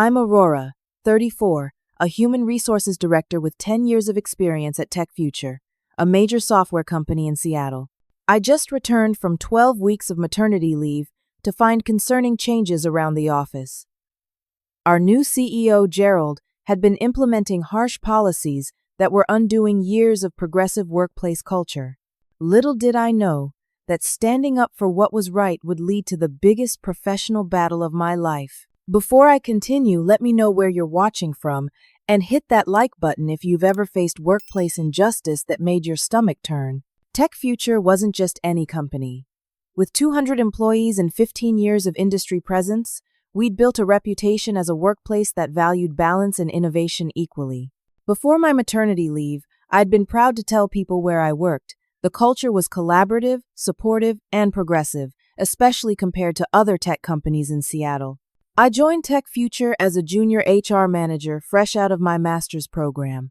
I'm Aurora, 34, a human resources director with 10 years of experience at TechFuture, a major software company in Seattle. I just returned from 12 weeks of maternity leave to find concerning changes around the office. Our new CEO, Gerald, had been implementing harsh policies that were undoing years of progressive workplace culture. Little did I know that standing up for what was right would lead to the biggest professional battle of my life. Before I continue, let me know where you're watching from and hit that like button if you've ever faced workplace injustice that made your stomach turn. TechFuture wasn't just any company. With 200 employees and 15 years of industry presence, we'd built a reputation as a workplace that valued balance and innovation equally. Before my maternity leave, I'd been proud to tell people where I worked. The culture was collaborative, supportive, and progressive, especially compared to other tech companies in Seattle. I joined TechFuture as a junior HR manager fresh out of my master's program.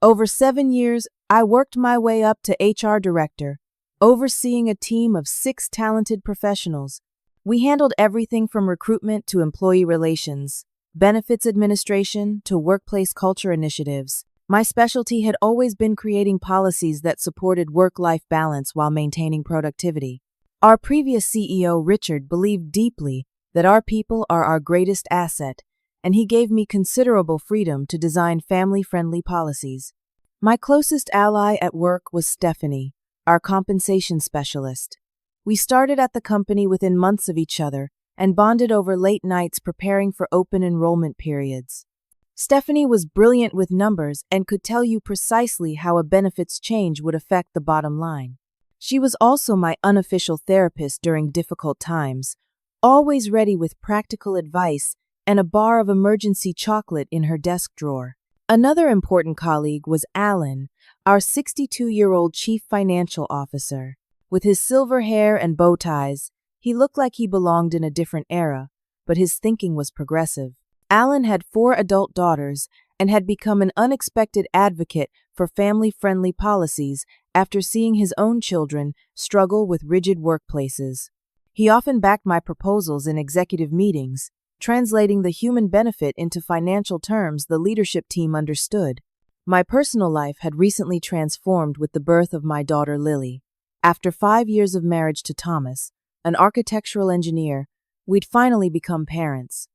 Over 7 years, I worked my way up to HR director, overseeing a team of 6 talented professionals. We handled everything from recruitment to employee relations, benefits administration to workplace culture initiatives. My specialty had always been creating policies that supported work-life balance while maintaining productivity. Our previous CEO, Richard, believed deeply that our people are our greatest asset, and he gave me considerable freedom to design family-friendly policies. My closest ally at work was Stephanie, our compensation specialist. We started at the company within months of each other and bonded over late nights preparing for open enrollment periods. Stephanie was brilliant with numbers and could tell you precisely how a benefits change would affect the bottom line. She was also my unofficial therapist during difficult times, always ready with practical advice and a bar of emergency chocolate in her desk drawer. Another important colleague was Alan, our 62-year-old chief financial officer. With his silver hair and bow ties, he looked like he belonged in a different era, but his thinking was progressive. Alan had 4 adult daughters and had become an unexpected advocate for family-friendly policies after seeing his own children struggle with rigid workplaces. He often backed my proposals in executive meetings, translating the human benefit into financial terms the leadership team understood. My personal life had recently transformed with the birth of my daughter Lily. After 5 years of marriage to Thomas, an architectural engineer, we'd finally become parents.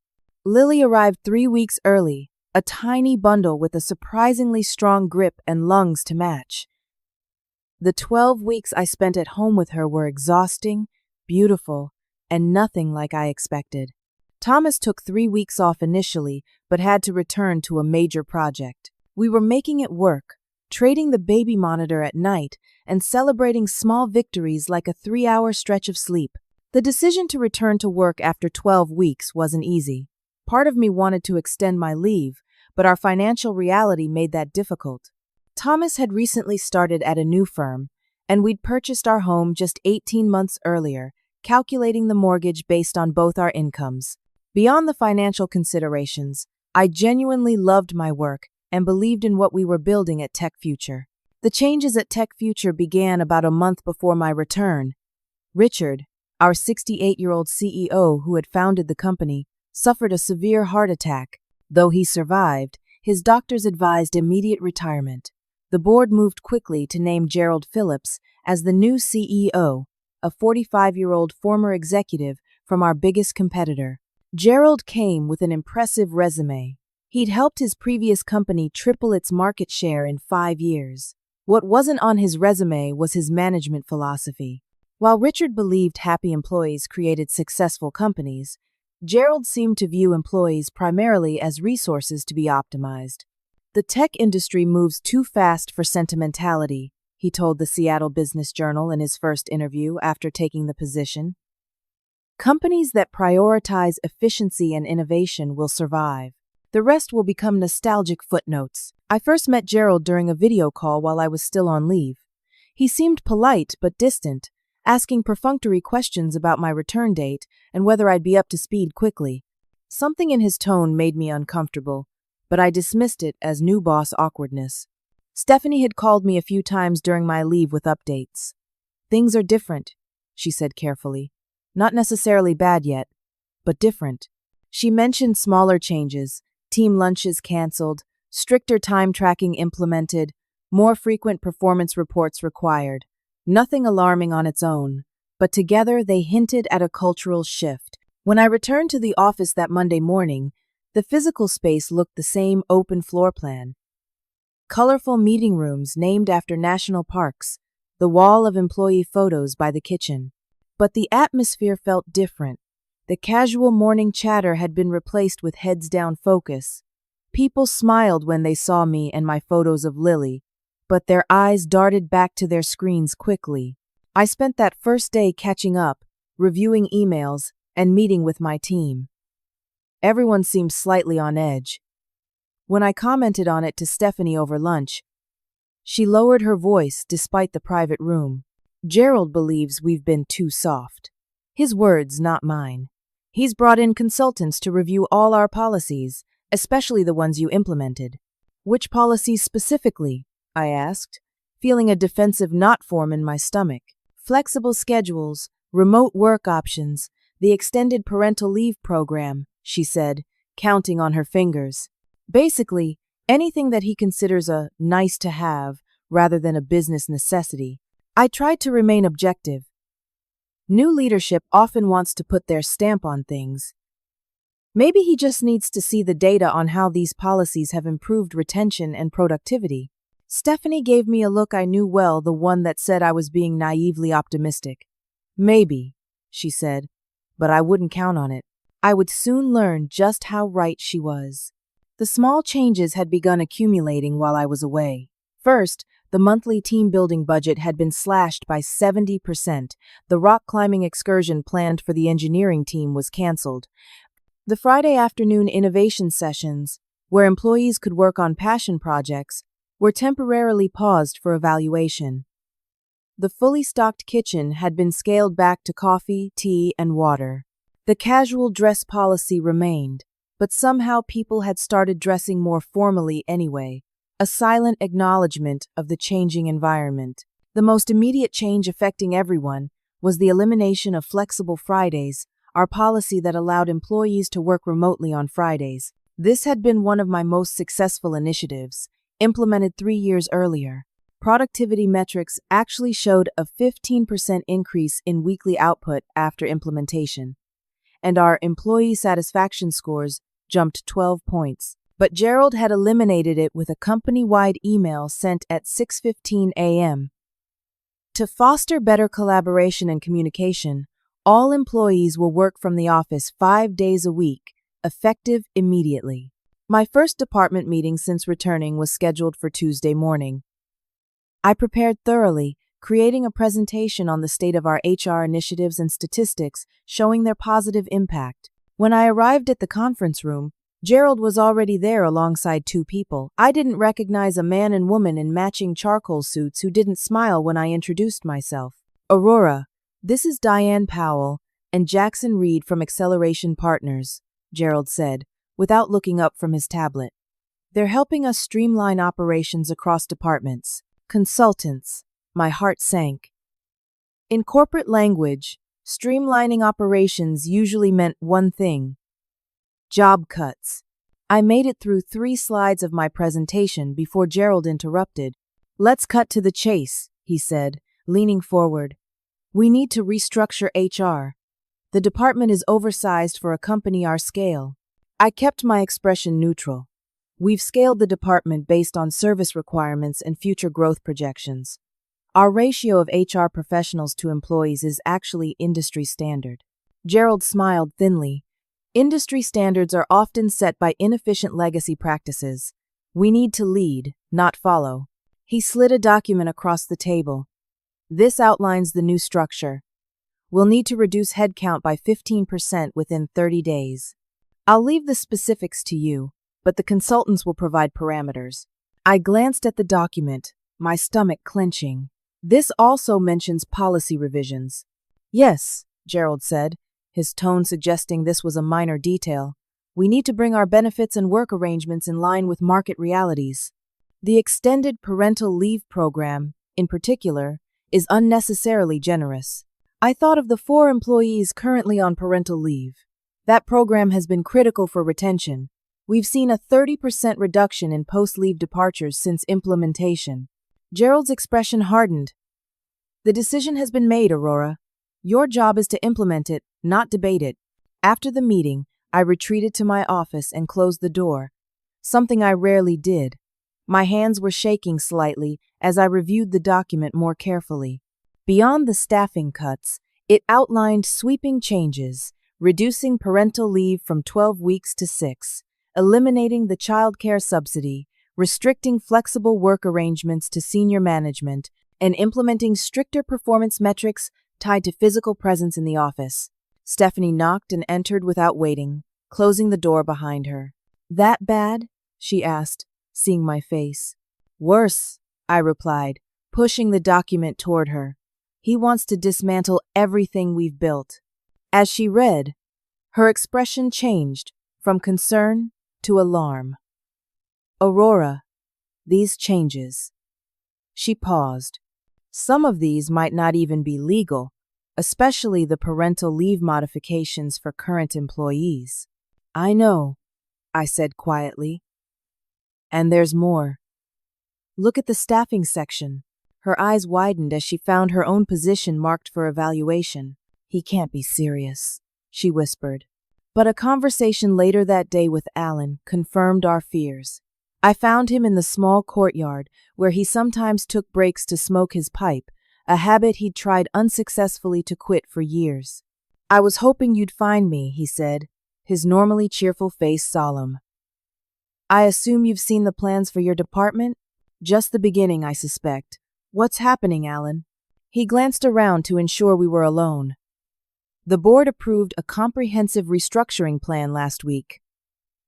Lily arrived 3 weeks early, a tiny bundle with a surprisingly strong grip and lungs to match. The 12 weeks I spent at home with her were exhausting, beautiful, and nothing like I expected. Thomas took 3 weeks off initially, but had to return to a major project. We were making it work, trading the baby monitor at night and celebrating small victories like a 3-hour stretch of sleep. The decision to return to work after 12 weeks wasn't easy. Part of me wanted to extend my leave, but our financial reality made that difficult. Thomas had recently started at a new firm, and we'd purchased our home just 18 months earlier, calculating the mortgage based on both our incomes. Beyond the financial considerations, I genuinely loved my work and believed in what we were building at TechFuture. The changes at TechFuture began about a month before my return. Richard, our 68-year-old CEO who had founded the company, suffered a severe heart attack. Though he survived, his doctors advised immediate retirement. The board moved quickly to name Gerald Phillips as the new CEO, a 45-year-old former executive from our biggest competitor. Gerald came with an impressive resume. He'd helped his previous company triple its market share in 5 years. What wasn't on his resume was his management philosophy. While Richard believed happy employees created successful companies, Gerald seemed to view employees primarily as resources to be optimized. The tech industry moves too fast for sentimentality, he told the Seattle Business Journal in his first interview after taking the position. Companies that prioritize efficiency and innovation will survive. The rest will become nostalgic footnotes. I first met Gerald during a video call while I was still on leave. He seemed polite but distant, asking perfunctory questions about my return date and whether I'd be up to speed quickly. Something in his tone made me uncomfortable, but I dismissed it as new boss awkwardness. Stephanie had called me a few times during my leave with updates. "Things are different," she said carefully. "Not necessarily bad yet, but different." She mentioned smaller changes, team lunches canceled, stricter time tracking implemented, more frequent performance reports required. Nothing alarming on its own, but together they hinted at a cultural shift. When I returned to the office that Monday morning, the physical space looked the same: open floor plan, colorful meeting rooms named after national parks, the wall of employee photos by the kitchen. But the atmosphere felt different. The casual morning chatter had been replaced with heads-down focus. People smiled when they saw me and my photos of Lily, but their eyes darted back to their screens quickly. I spent that first day catching up, reviewing emails, and meeting with my team. Everyone seemed slightly on edge. When I commented on it to Stephanie over lunch, she lowered her voice despite the private room. Gerald believes we've been too soft. His words, not mine. He's brought in consultants to review all our policies, especially the ones you implemented. Which policies specifically? I asked, feeling a defensive knot form in my stomach. Flexible schedules, remote work options, the extended parental leave program, she said, counting on her fingers. Basically, anything that he considers a nice to have rather than a business necessity. I tried to remain objective. New leadership often wants to put their stamp on things. Maybe he just needs to see the data on how these policies have improved retention and productivity. Stephanie gave me a look I knew well, the one that said I was being naively optimistic. Maybe, she said, but I wouldn't count on it. I would soon learn just how right she was. The small changes had begun accumulating while I was away. First, the monthly team-building budget had been slashed by 70%. The rock climbing excursion planned for the engineering team was canceled. The Friday afternoon innovation sessions, where employees could work on passion projects, were temporarily paused for evaluation. The fully stocked kitchen had been scaled back to coffee, tea, and water. The casual dress policy remained, but somehow people had started dressing more formally anyway, a silent acknowledgement of the changing environment. The most immediate change affecting everyone was the elimination of flexible Fridays, our policy that allowed employees to work remotely on Fridays. This had been one of my most successful initiatives, implemented 3 years earlier. Productivity metrics actually showed a 15% increase in weekly output after implementation, and our employee satisfaction scores jumped 12 points. But Gerald had eliminated it with a company-wide email sent at 6:15 a.m. To foster better collaboration and communication, all employees will work from the office 5 days a week, effective immediately. My first department meeting since returning was scheduled for Tuesday morning. I prepared thoroughly, creating a presentation on the state of our HR initiatives and statistics showing their positive impact. When I arrived at the conference room, Gerald was already there alongside 2 people. I didn't recognize a man and woman in matching charcoal suits who didn't smile when I introduced myself. Aurora, this is Diane Powell and Jackson Reed from Acceleration Partners, Gerald said, without looking up from his tablet. They're helping us streamline operations across departments. Consultants. My heart sank. In corporate language, streamlining operations usually meant one thing: job cuts. I made it through 3 slides of my presentation before Gerald interrupted. Let's cut to the chase, he said, leaning forward. We need to restructure HR. The department is oversized for a company our scale. I kept my expression neutral. We've scaled the department based on service requirements and future growth projections. Our ratio of HR professionals to employees is actually industry standard. Gerald smiled thinly. Industry standards are often set by inefficient legacy practices. We need to lead, not follow. He slid a document across the table. This outlines the new structure. We'll need to reduce headcount by 15% within 30 days. I'll leave the specifics to you, but the consultants will provide parameters. I glanced at the document, my stomach clenching. This also mentions policy revisions. Yes, Gerald said, his tone suggesting this was a minor detail. We need to bring our benefits and work arrangements in line with market realities. The extended parental leave program, in particular, is unnecessarily generous. I thought of the 4 employees currently on parental leave. That program has been critical for retention. We've seen a 30% reduction in post-leave departures since implementation. Gerald's expression hardened. The decision has been made, Aurora. Your job is to implement it, not debate it. After the meeting, I retreated to my office and closed the door, something I rarely did. My hands were shaking slightly as I reviewed the document more carefully. Beyond the staffing cuts, it outlined sweeping changes, reducing parental leave from 12 weeks to 6, eliminating the child care subsidy, restricting flexible work arrangements to senior management, and implementing stricter performance metrics tied to physical presence in the office. Stephanie knocked and entered without waiting, closing the door behind her. That bad? She asked, seeing my face. Worse, I replied, pushing the document toward her. He wants to dismantle everything we've built. As she read, her expression changed from concern to alarm. Aurora, these changes. She paused. Some of these might not even be legal, especially the parental leave modifications for current employees. I know, I said quietly. And there's more. Look at the staffing section. Her eyes widened as she found her own position marked for evaluation. He can't be serious, she whispered. But a conversation later that day with Alan confirmed our fears. I found him in the small courtyard where he sometimes took breaks to smoke his pipe, a habit he'd tried unsuccessfully to quit for years. I was hoping you'd find me, he said, his normally cheerful face solemn. I assume you've seen the plans for your department? Just the beginning, I suspect. What's happening, Alan? He glanced around to ensure we were alone. The board approved a comprehensive restructuring plan last week.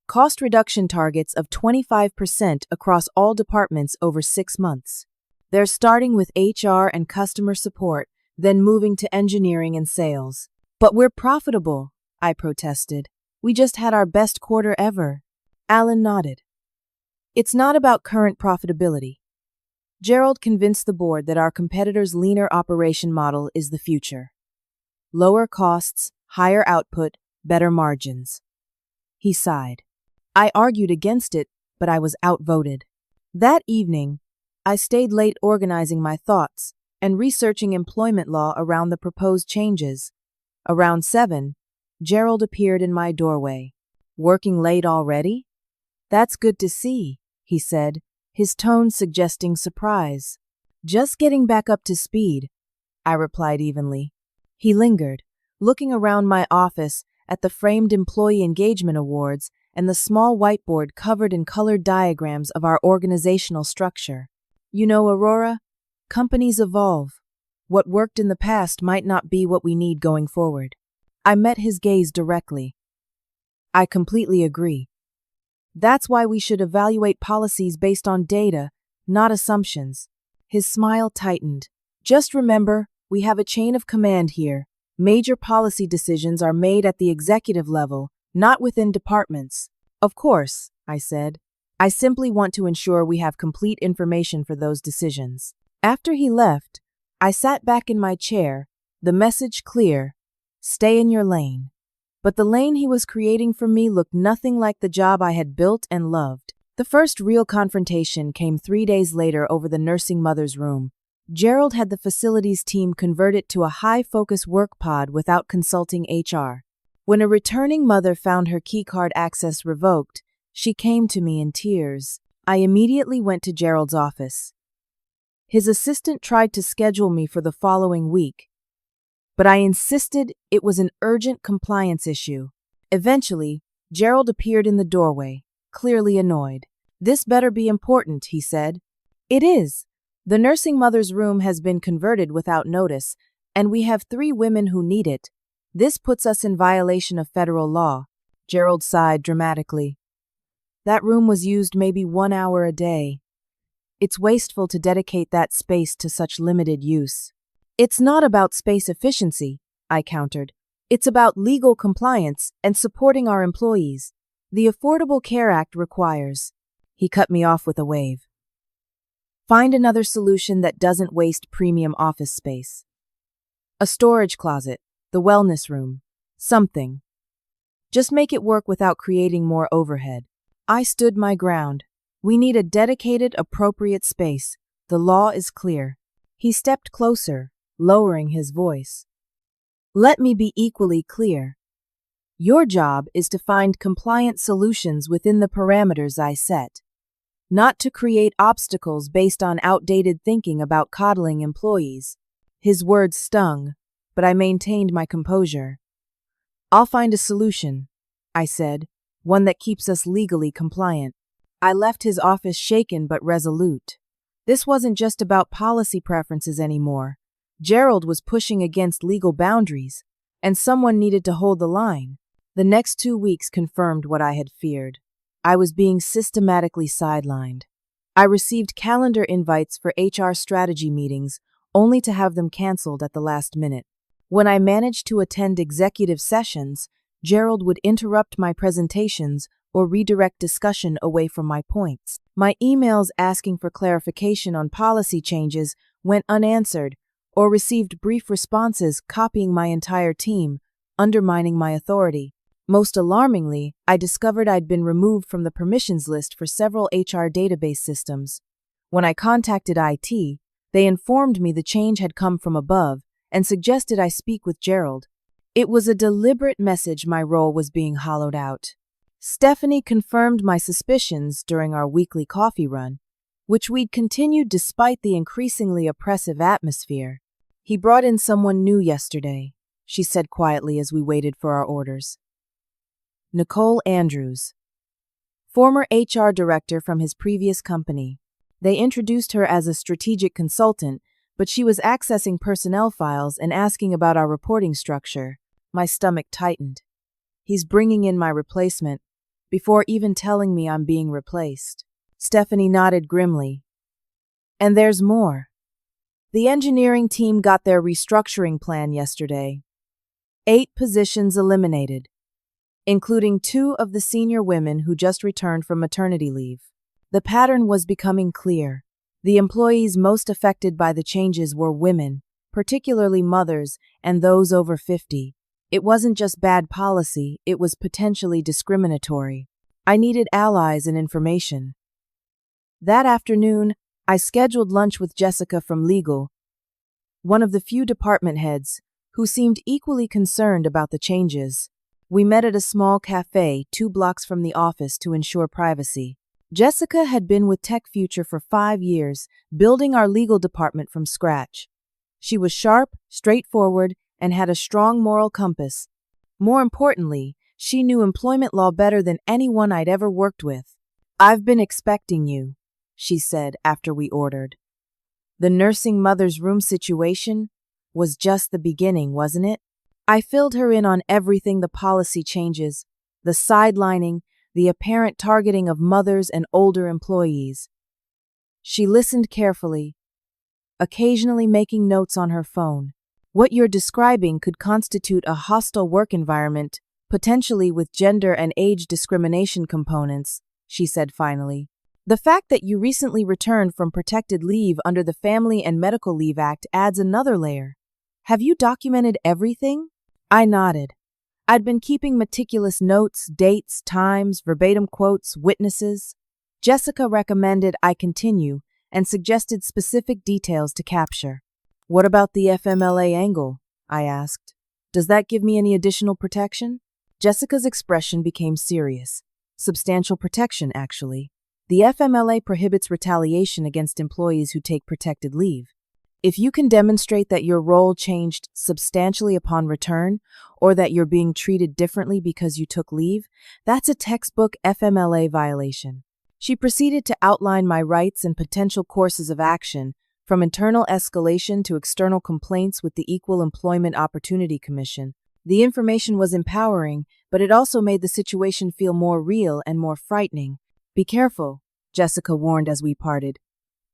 Cost reduction targets of 25% across all departments over 6 months. They're starting with HR and customer support, then moving to engineering and sales. But we're profitable, I protested. We just had our best quarter ever. Alan nodded. It's not about current profitability. Gerald convinced the board that our competitors' leaner operation model is the future. Lower costs, higher output, better margins. He sighed. I argued against it, but I was outvoted. That evening, I stayed late organizing my thoughts and researching employment law around the proposed changes. Around 7, Gerald appeared in my doorway. Working late already? That's good to see, he said, his tone suggesting surprise. Just getting back up to speed, I replied evenly. He lingered, looking around my office at the framed Employee Engagement Awards and the small whiteboard covered in colored diagrams of our organizational structure. You know, Aurora, companies evolve. What worked in the past might not be what we need going forward. I met his gaze directly. I completely agree. That's why we should evaluate policies based on data, not assumptions. His smile tightened. Just remember, we have a chain of command here. Major policy decisions are made at the executive level, not within departments. Of course, I said. I simply want to ensure we have complete information for those decisions. After he left, I sat back in my chair, the message clear: stay in your lane. But the lane he was creating for me looked nothing like the job I had built and loved. The first real confrontation came 3 days later over the nursing mother's room. Gerald had the facilities team convert it to a high-focus work pod without consulting HR. When a returning mother found her keycard access revoked, she came to me in tears. I immediately went to Gerald's office. His assistant tried to schedule me for the following week, but I insisted it was an urgent compliance issue. Eventually, Gerald appeared in the doorway, clearly annoyed. This better be important, he said. It is. The nursing mother's room has been converted without notice, and we have 3 women who need it. This puts us in violation of federal law. Gerald sighed dramatically. That room was used maybe 1 hour a day. It's wasteful to dedicate that space to such limited use. It's not about space efficiency, I countered. It's about legal compliance and supporting our employees. The Affordable Care Act requires. He cut me off with a wave. Find another solution that doesn't waste premium office space. A storage closet, the wellness room, something. Just make it work without creating more overhead. I stood my ground. We need a dedicated, appropriate space. The law is clear. He stepped closer, lowering his voice. Let me be equally clear. Your job is to find compliant solutions within the parameters I set, not to create obstacles based on outdated thinking about coddling employees. His words stung, but I maintained my composure. I'll find a solution, I said, one that keeps us legally compliant. I left his office shaken but resolute. This wasn't just about policy preferences anymore. Gerald was pushing against legal boundaries, and someone needed to hold the line. The next 2 weeks confirmed what I had feared. I was being systematically sidelined. I received calendar invites for HR strategy meetings, only to have them canceled at the last minute. When I managed to attend executive sessions, Gerald would interrupt my presentations or redirect discussion away from my points. My emails asking for clarification on policy changes went unanswered, or received brief responses copying my entire team, undermining my authority. Most alarmingly, I discovered I'd been removed from the permissions list for several HR database systems. When I contacted IT, they informed me the change had come from above and suggested I speak with Gerald. It was a deliberate message my role was being hollowed out. Stephanie confirmed my suspicions during our weekly coffee run, which we'd continued despite the increasingly oppressive atmosphere. He brought in someone new yesterday, she said quietly as we waited for our orders. Nicole Andrews, former HR director from his previous company. They introduced her as a strategic consultant, but she was accessing personnel files and asking about our reporting structure. My stomach tightened. He's bringing in my replacement, before even telling me I'm being replaced. Stephanie nodded grimly. And there's more. The engineering team got their restructuring plan yesterday. 8 positions eliminated, including 2 of the senior women who just returned from maternity leave. The pattern was becoming clear. The employees most affected by the changes were women, particularly mothers and those over 50. It wasn't just bad policy, it was potentially discriminatory. I needed allies and information. That afternoon, I scheduled lunch with Jessica from legal, one of the few department heads, who seemed equally concerned about the changes. We met at a small cafe 2 blocks from the office to ensure privacy. Jessica had been with TechFuture for 5 years, building our legal department from scratch. She was sharp, straightforward, and had a strong moral compass. More importantly, she knew employment law better than anyone I'd ever worked with. I've been expecting you, she said after we ordered. The nursing mother's room situation was just the beginning, wasn't it? I filled her in on everything: the policy changes, the sidelining, the apparent targeting of mothers and older employees. She listened carefully, occasionally making notes on her phone. What you're describing could constitute a hostile work environment, potentially with gender and age discrimination components, she said finally. The fact that you recently returned from protected leave under the Family and Medical Leave Act adds another layer. Have you documented everything? I nodded. I'd been keeping meticulous notes, dates, times, verbatim quotes, witnesses. Jessica recommended I continue and suggested specific details to capture. What about the FMLA angle? I asked. Does that give me any additional protection? Jessica's expression became serious. Substantial protection, actually. The FMLA prohibits retaliation against employees who take protected leave. If you can demonstrate that your role changed substantially upon return, or that you're being treated differently because you took leave, that's a textbook FMLA violation. She proceeded to outline my rights and potential courses of action, from internal escalation to external complaints with the Equal Employment Opportunity Commission. The information was empowering, but it also made the situation feel more real and more frightening. Be careful, Jessica warned as we parted.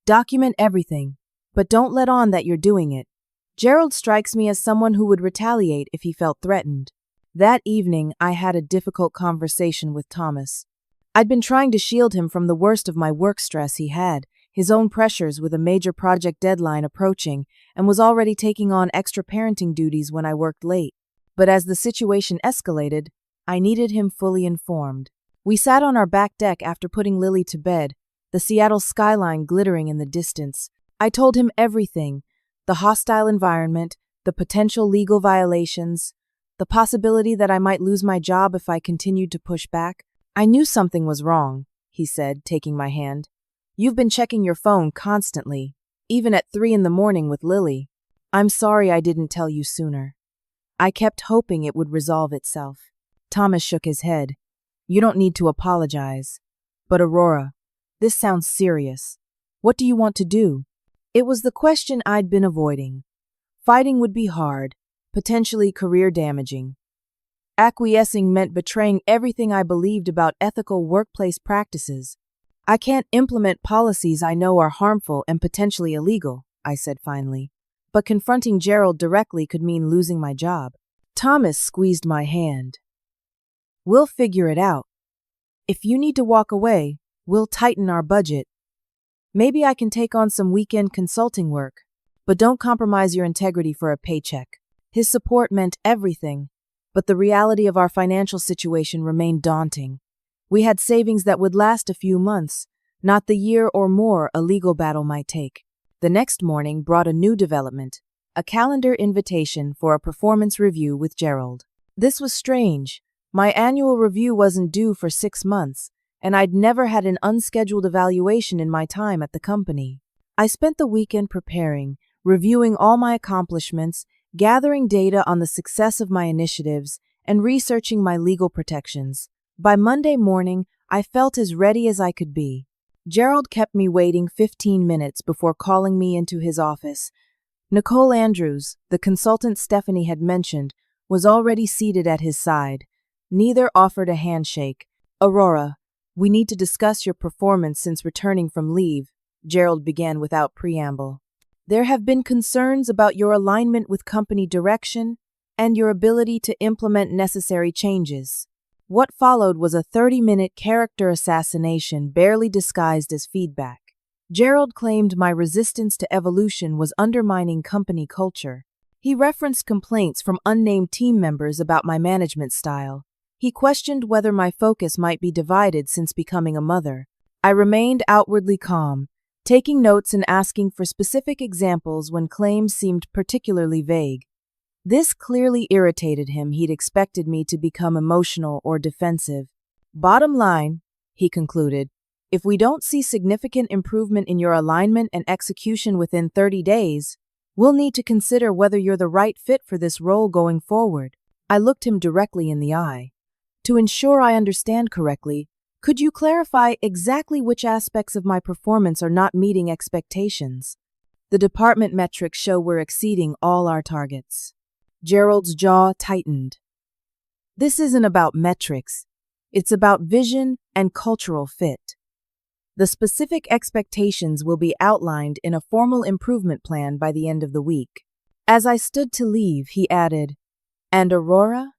Document everything, but don't let on that you're doing it. Gerald strikes me as someone who would retaliate if he felt threatened. That evening, I had a difficult conversation with Thomas. I'd been trying to shield him from the worst of my work stress he had, his own pressures with a major project deadline approaching, and was already taking on extra parenting duties when I worked late. But as the situation escalated, I needed him fully informed. We sat on our back deck after putting Lily to bed, the Seattle skyline glittering in the distance. I told him everything: the hostile environment, the potential legal violations, the possibility that I might lose my job if I continued to push back. I knew something was wrong, he said, taking my hand. You've been checking your phone constantly, even at 3 in the morning with Lily. I'm sorry I didn't tell you sooner. I kept hoping it would resolve itself. Thomas shook his head. You don't need to apologize. But Aurora, this sounds serious. What do you want to do? It was the question I'd been avoiding. Fighting would be hard, potentially career-damaging. Acquiescing meant betraying everything I believed about ethical workplace practices. I can't implement policies I know are harmful and potentially illegal, I said finally. But confronting Gerald directly could mean losing my job. Thomas squeezed my hand. We'll figure it out. If you need to walk away, we'll tighten our budget. Maybe I can take on some weekend consulting work, but don't compromise your integrity for a paycheck. His support meant everything, but the reality of our financial situation remained daunting. We had savings that would last a few months, not the year or more a legal battle might take. The next morning brought a new development, a calendar invitation for a performance review with Gerald. This was strange. My annual review wasn't due for 6 months, and I'd never had an unscheduled evaluation in my time at the company. I spent the weekend preparing, reviewing all my accomplishments, gathering data on the success of my initiatives, and researching my legal protections. By Monday morning, I felt as ready as I could be. Gerald kept me waiting 15 minutes before calling me into his office. Nicole Andrews, the consultant Stephanie had mentioned, was already seated at his side. Neither offered a handshake. Aurora, we need to discuss your performance since returning from leave, Gerald began without preamble. There have been concerns about your alignment with company direction and your ability to implement necessary changes. What followed was a 30-minute character assassination barely disguised as feedback. Gerald claimed my resistance to evolution was undermining company culture. He referenced complaints from unnamed team members about my management style. He questioned whether my focus might be divided since becoming a mother. I remained outwardly calm, taking notes and asking for specific examples when claims seemed particularly vague. This clearly irritated him. He'd expected me to become emotional or defensive. Bottom line, he concluded, if we don't see significant improvement in your alignment and execution within 30 days, we'll need to consider whether you're the right fit for this role going forward. I looked him directly in the eye. To ensure I understand correctly, could you clarify exactly which aspects of my performance are not meeting expectations? The department metrics show we're exceeding all our targets. Gerald's jaw tightened. This isn't about metrics. It's about vision and cultural fit. The specific expectations will be outlined in a formal improvement plan by the end of the week. As I stood to leave, he added, And Aurora?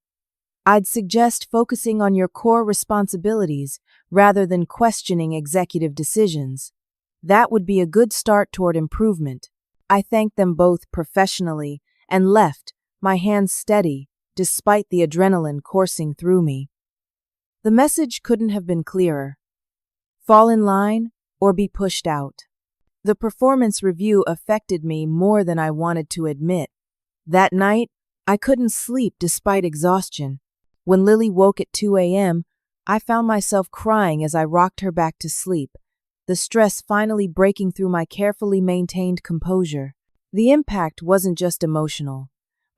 I'd suggest focusing on your core responsibilities rather than questioning executive decisions. That would be a good start toward improvement. I thanked them both professionally and left, my hands steady, despite the adrenaline coursing through me. The message couldn't have been clearer. Fall in line or be pushed out. The performance review affected me more than I wanted to admit. That night, I couldn't sleep despite exhaustion. When Lily woke at 2 a.m., I found myself crying as I rocked her back to sleep, the stress finally breaking through my carefully maintained composure. The impact wasn't just emotional.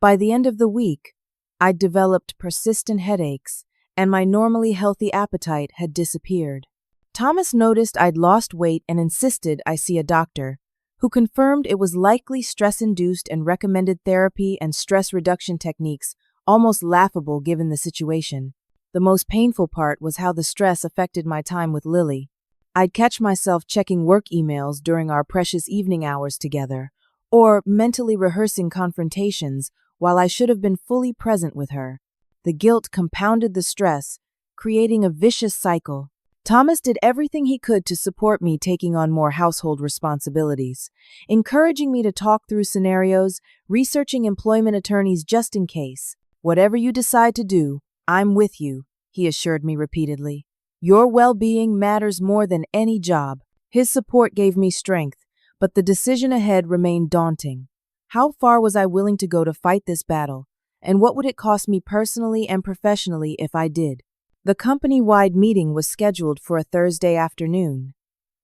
By the end of the week, I'd developed persistent headaches, and my normally healthy appetite had disappeared. Thomas noticed I'd lost weight and insisted I see a doctor, who confirmed it was likely stress-induced and recommended therapy and stress reduction techniques, almost laughable given the situation. The most painful part was how the stress affected my time with Lily. I'd catch myself checking work emails during our precious evening hours together, or mentally rehearsing confrontations while I should have been fully present with her. The guilt compounded the stress, creating a vicious cycle. Thomas did everything he could to support me taking on more household responsibilities, encouraging me to talk through scenarios, researching employment attorneys just in case. Whatever you decide to do, "I'm with you," he assured me repeatedly. "Your well-being matters more than any job." His support gave me strength, but the decision ahead remained daunting. How far was I willing to go to fight this battle, and what would it cost me personally and professionally if I did? The company-wide meeting was scheduled for a Thursday afternoon.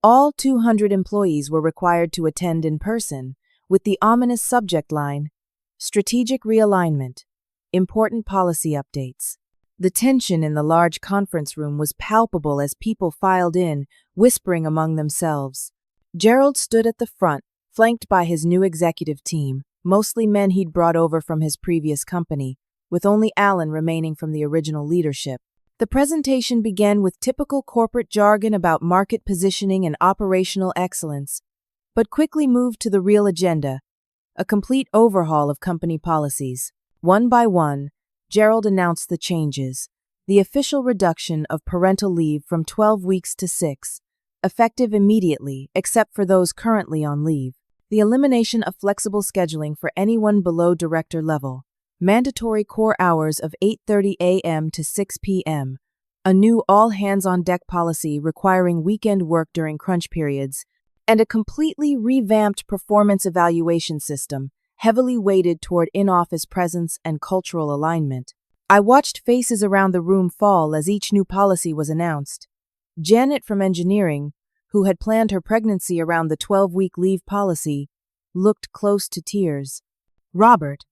All 200 employees were required to attend in person, with the ominous subject line, Strategic Realignment, Important Policy Updates. The tension in the large conference room was palpable as people filed in, whispering among themselves. Gerald stood at the front, flanked by his new executive team, mostly men he'd brought over from his previous company, with only Alan remaining from the original leadership. The presentation began with typical corporate jargon about market positioning and operational excellence, but quickly moved to the real agenda, a complete overhaul of company policies. One by one, Gerald announced the changes: the official reduction of parental leave from 12 weeks to 6, effective immediately except for those currently on leave; the elimination of flexible scheduling for anyone below director level; mandatory core hours of 8:30 a.m. to 6 p.m., a new all-hands-on-deck policy requiring weekend work during crunch periods, and a completely revamped performance evaluation system, heavily weighted toward in-office presence and cultural alignment. I watched faces around the room fall as each new policy was announced. Janet from engineering, who had planned her pregnancy around the 12-week leave policy, looked close to tears. Robert,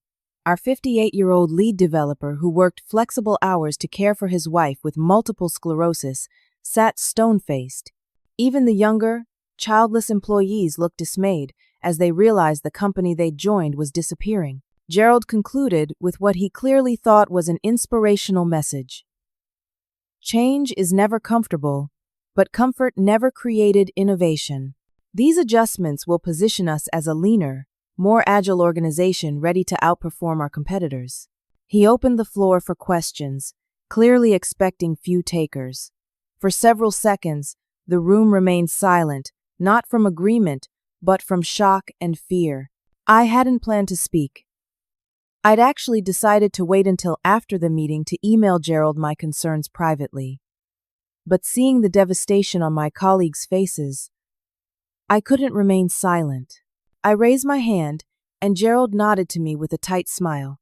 our 58-year-old lead developer who worked flexible hours to care for his wife with multiple sclerosis, sat stone-faced. Even the younger, childless employees looked dismayed as they realized the company they'd joined was disappearing. Gerald concluded with what he clearly thought was an inspirational message. Change is never comfortable, but comfort never created innovation. These adjustments will position us as a leaner, more agile organization ready to outperform our competitors. He opened the floor for questions, clearly expecting few takers. For several seconds, the room remained silent, not from agreement, but from shock and fear. I hadn't planned to speak. I'd actually decided to wait until after the meeting to email Gerald my concerns privately. But seeing the devastation on my colleagues' faces, I couldn't remain silent. I raised my hand, and Gerald nodded to me with a tight smile.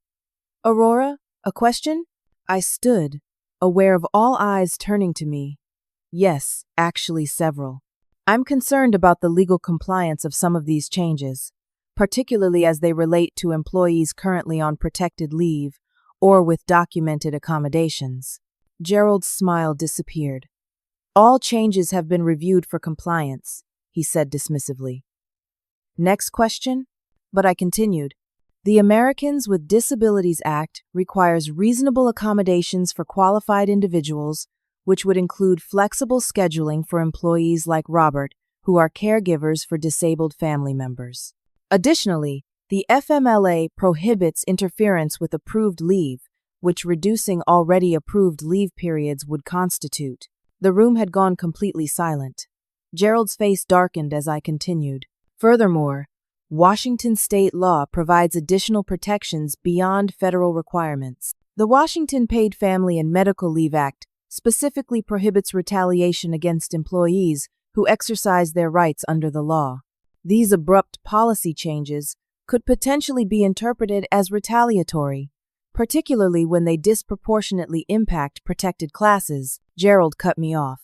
"Aurora, a question?" I stood, aware of all eyes turning to me. Yes, actually several. "I'm concerned about the legal compliance of some of these changes, particularly as they relate to employees currently on protected leave or with documented accommodations." Gerald's smile disappeared. "All changes have been reviewed for compliance," he said dismissively. "Next question?" But I continued. "The Americans with Disabilities Act requires reasonable accommodations for qualified individuals, which would include flexible scheduling for employees like Robert, who are caregivers for disabled family members. Additionally, the FMLA prohibits interference with approved leave, which reducing already approved leave periods would constitute." The room had gone completely silent. Gerald's face darkened as I continued. "Furthermore, Washington state law provides additional protections beyond federal requirements. The Washington Paid Family and Medical Leave Act specifically prohibits retaliation against employees who exercise their rights under the law. These abrupt policy changes could potentially be interpreted as retaliatory, particularly when they disproportionately impact protected classes." Gerald cut me off.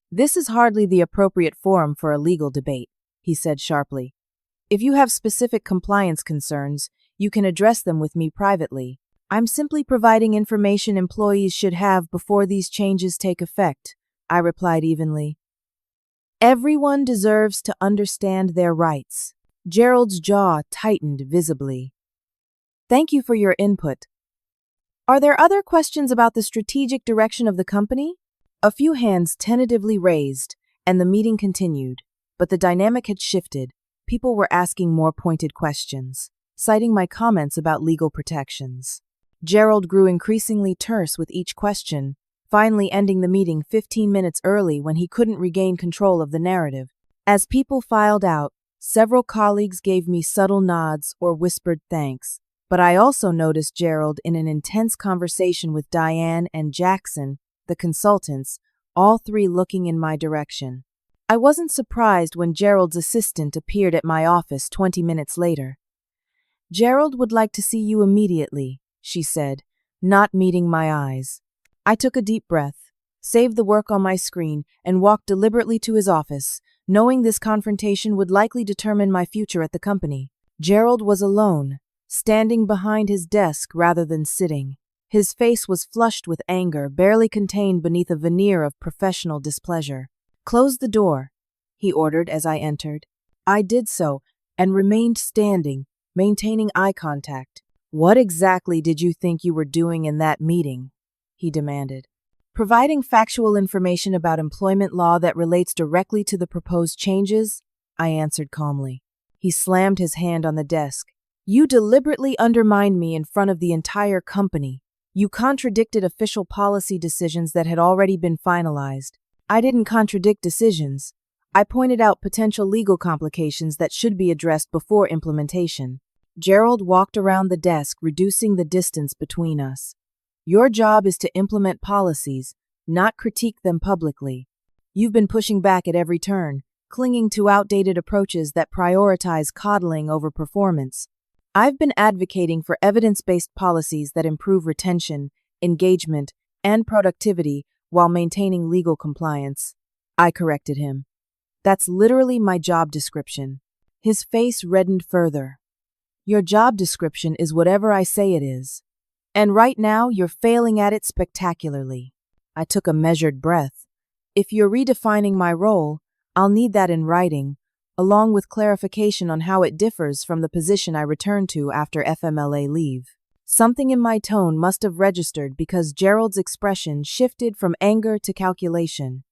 "This is hardly the appropriate forum for a legal debate," he said sharply. "If you have specific compliance concerns, you can address them with me privately. I'm simply providing information employees should have before these changes take effect," I replied evenly. "Everyone deserves to understand their rights." Gerald's jaw tightened visibly. "Thank you for your input. Are there other questions about the strategic direction of the company?" A few hands tentatively raised, and the meeting continued, but the dynamic had shifted. People were asking more pointed questions, citing my comments about legal protections. Gerald grew increasingly terse with each question, finally ending the meeting 15 minutes early when he couldn't regain control of the narrative. As people filed out, several colleagues gave me subtle nods or whispered thanks, But I also noticed Gerald in an intense conversation with Diane and Jackson, the consultants, all three looking in my direction. I wasn't surprised when Gerald's assistant appeared at my office 20 minutes later. "Gerald would like to see you immediately," she said, not meeting my eyes. I took a deep breath, saved the work on my screen, and walked deliberately to his office, knowing this confrontation would likely determine my future at the company. Gerald was alone, standing behind his desk rather than sitting. His face was flushed with anger, barely contained beneath a veneer of professional displeasure. "Close the door," he ordered as I entered. I did so, and remained standing, maintaining eye contact. "What exactly did you think you were doing in that meeting?" he demanded. "Providing factual information about employment law that relates directly to the proposed changes," I answered calmly. He slammed his hand on the desk. "You deliberately undermined me in front of the entire company. You contradicted official policy decisions that had already been finalized." "I didn't contradict decisions. I pointed out potential legal complications that should be addressed before implementation." Gerald walked around the desk, reducing the distance between us. "Your job is to implement policies, not critique them publicly. You've been pushing back at every turn, clinging to outdated approaches that prioritize coddling over performance. I've been advocating for evidence-based policies that improve retention, engagement, and productivity while maintaining legal compliance." I corrected him. "That's literally my job description." His face reddened further. "Your job description is whatever I say it is. And right now, you're failing at it spectacularly." I took a measured breath. "If you're redefining my role, I'll need that in writing, along with clarification on how it differs from the position I returned to after FMLA leave." Something in my tone must have registered because Gerald's expression shifted from anger to calculation.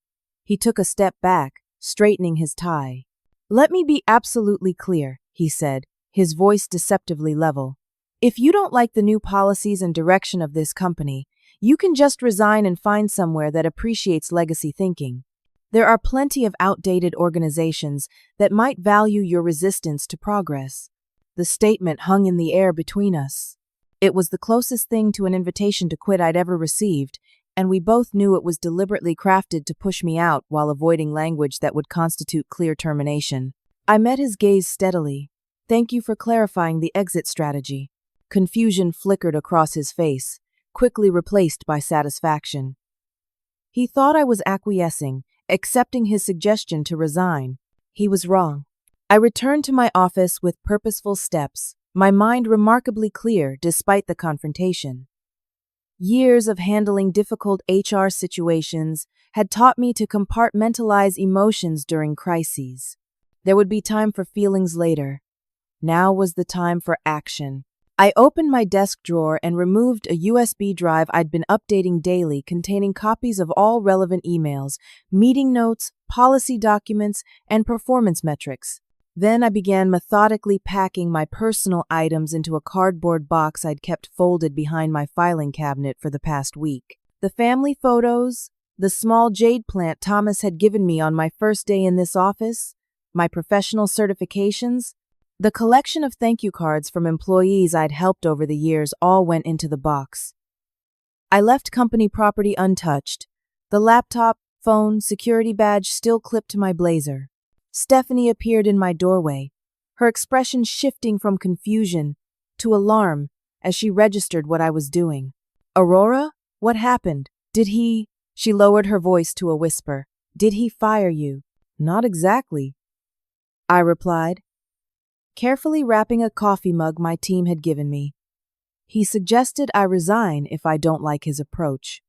He took a step back, straightening his tie. "Let me be absolutely clear," he said, his voice deceptively level. "If you don't like the new policies and direction of this company, you can just resign and find somewhere that appreciates legacy thinking. There are plenty of outdated organizations that might value your resistance to progress." The statement hung in the air between us. It was the closest thing to an invitation to quit I'd ever received, and we both knew it was deliberately crafted to push me out while avoiding language that would constitute clear termination. I met his gaze steadily. "Thank you for clarifying the exit strategy." Confusion flickered across his face, quickly replaced by satisfaction. He thought I was acquiescing, accepting his suggestion to resign. He was wrong. I returned to my office with purposeful steps, my mind remarkably clear despite the confrontation. Years of handling difficult HR situations had taught me to compartmentalize emotions during crises. There would be time for feelings later. Now was the time for action. I opened my desk drawer and removed a USB drive I'd been updating daily containing copies of all relevant emails, meeting notes, policy documents, and performance metrics. Then I began methodically packing my personal items into a cardboard box I'd kept folded behind my filing cabinet for the past week. The family photos, the small jade plant Thomas had given me on my first day in this office, my professional certifications, the collection of thank you cards from employees I'd helped over the years all went into the box. I left company property untouched, the laptop, phone, security badge still clipped to my blazer. Stephanie appeared in my doorway, her expression shifting from confusion to alarm as she registered what I was doing. "Aurora, what happened? Did he—" She lowered her voice to a whisper. "Did he fire you?" "Not exactly," I replied, carefully wrapping a coffee mug my team had given me. "He suggested I resign if I don't like his approach.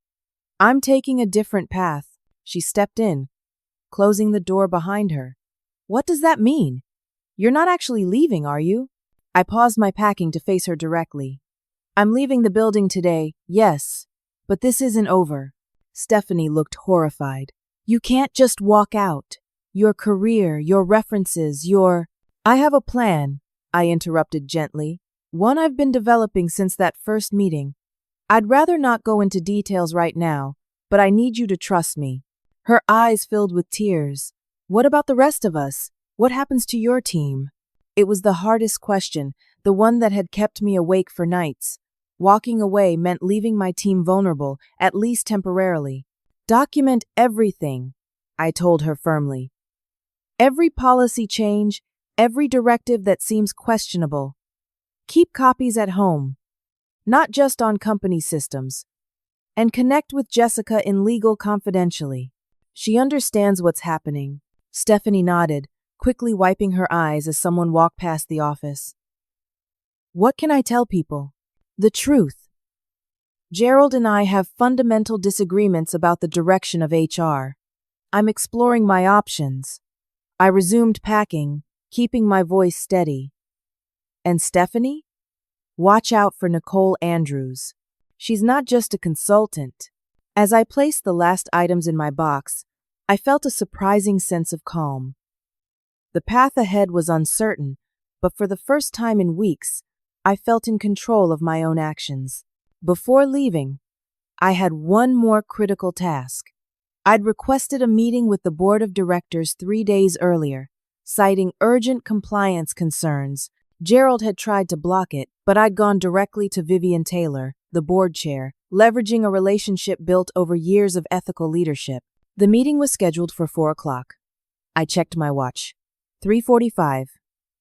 I'm taking a different path." She stepped in, closing the door behind her. "What does that mean? You're not actually leaving, are you?" I paused my packing to face her directly. "I'm leaving the building today, yes, but this isn't over." Stephanie looked horrified. "You can't just walk out. Your career, your references, your—" "I have a plan," I interrupted gently, "one I've been developing since that first meeting. I'd rather not go into details right now, but I need you to trust me." Her eyes filled with tears. "What about the rest of us? What happens to your team?" It was the hardest question, the one that had kept me awake for nights. Walking away meant leaving my team vulnerable, at least temporarily. Document everything, I told her firmly. Every policy change, every directive that seems questionable. Keep copies at home, not just on company systems. And connect with Jessica in legal confidentially. She understands what's happening. Stephanie nodded, quickly wiping her eyes as someone walked past the office. What can I tell people? The truth. Gerald and I have fundamental disagreements about the direction of HR. I'm exploring my options. I resumed packing, keeping my voice steady. And Stephanie? Watch out for Nicole Andrews. She's not just a consultant. As I placed the last items in my box, I felt a surprising sense of calm. The path ahead was uncertain, but for the first time in weeks, I felt in control of my own actions. Before leaving, I had one more critical task. I'd requested a meeting with the board of directors 3 days earlier, citing urgent compliance concerns. Gerald had tried to block it, but I'd gone directly to Vivian Taylor, the board chair, leveraging a relationship built over years of ethical leadership. The meeting was scheduled for 4 o'clock. I checked my watch. 3:45.